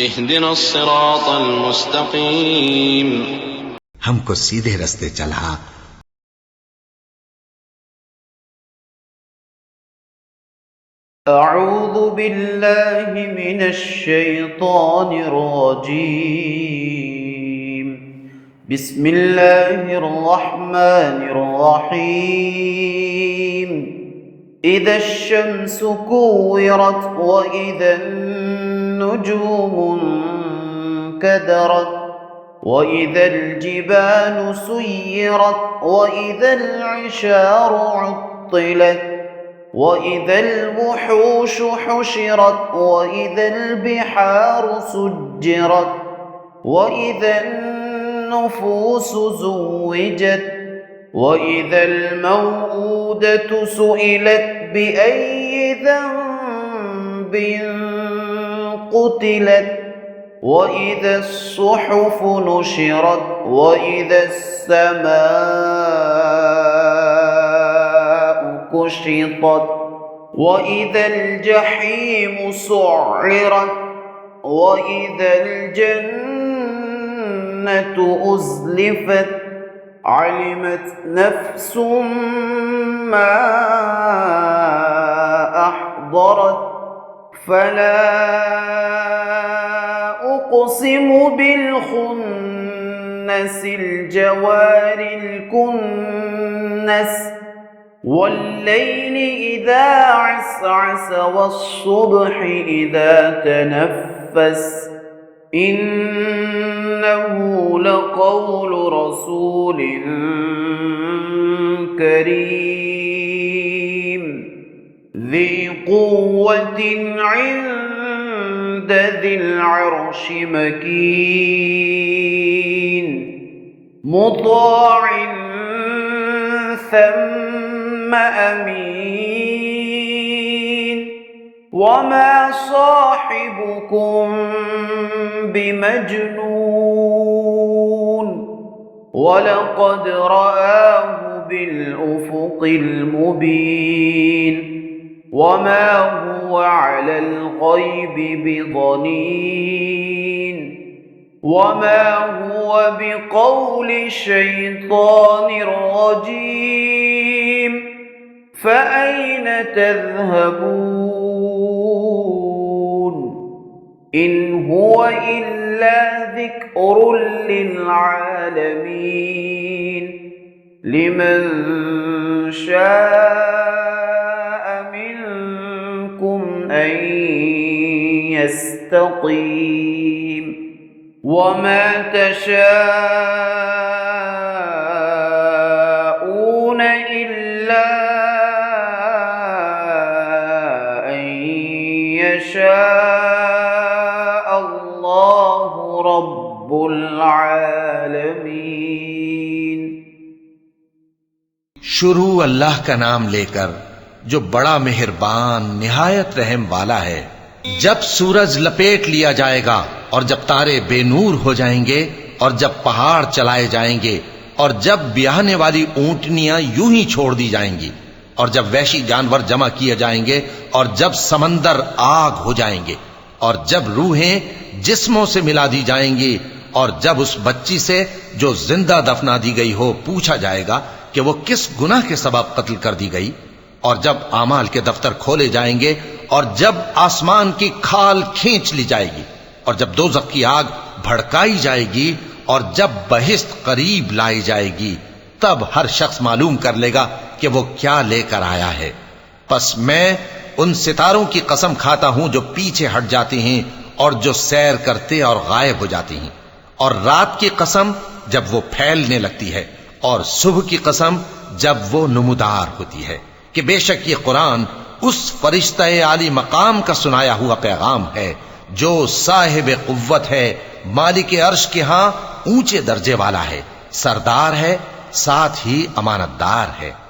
इहदिना अस्सिरातल मुस्तकीम, हमको सीधे रास्ते चला। अऊज़ु बिल्लाहि मिनश शैतानिर रजीम। बिस्मिल्लाहिर रहमानिर रहीम। इदश शम्सु कुव्विरत व इदन नुजूमु कदरत व इदल जिबालु सुय्यरत व इदल इशारु उत्तिलत وإذا الوحوش حشرت وإذا البحار سجرت وإذا النفوس زوجت وإذا الموءودة سئلت بأي ذنب قتلت وإذا الصحف نشرت وإذا السماء كشطت وإذا الجحيم سعرت وإذا الجنة أزلفت علمت نفس ما أحضرت فلا أقسم بالخنس الجوار الكنس والليل إذا عسعس والصبح إذا تنفس إنه لقول رسول كريم ذي قوة عند ذي العرش مكين مطاع ثم أمين وما صاحبكم بمجنون ولقد رآه بالأفق المبين وما هو على الغيب بضنين وما هو بقول شيطان رجيم فأين تذهبون إن هو إلا ذكر للعالمين لمن شاء منكم أن يستقيم وما تشاءون إلا أن يشاء الله رب العالمين। शुरू अल्लाह का नाम लेकर जो बड़ा मेहरबान निहायत रहम वाला है। जब सूरज लपेट लिया जाएगा और जब तारे बेनूर हो जाएंगे और जब पहाड़ चलाए जाएंगे और जब ब्याहने वाली ऊंटनियां यूं ही छोड़ दी जाएंगी और जब वैशी जानवर जमा किए जाएंगे और जब समंदर आग हो जाएंगे और जब रूहें जिस्मों से मिला दी जाएंगी और जब उस बच्ची से जो जिंदा दफना दी गई हो पूछा जाएगा कि वो किस गुनाह के सबब कत्ल कर दी गई और जब आमाल के दफ्तर खोले जाएंगे और जब आसमान की खाल खींच ली जाएगी और जब दोज़ख की आग भड़काई जाएगी और जब बहिश्त करीब लाई जाएगी तब हर शख्स मालूम कर लेगा कि वो क्या लेकर आया है। बस मैं उन सितारों की कसम खाता हूं जो पीछे हट जाते हैं और जो सैर करते और गायब हो जाती हैं, और रात की कसम जब वो फैलने लगती है और सुबह की कसम जब वो नमूदार होती है कि बेशक ये कुरान उस फरिश्ता आली मकाम का सुनाया हुआ पैगाम है जो साहिब कुव्वत है, मालिक अर्श के यहां ऊंचे दर्जे वाला है, सरदार है, साथ ही अमानतदार है।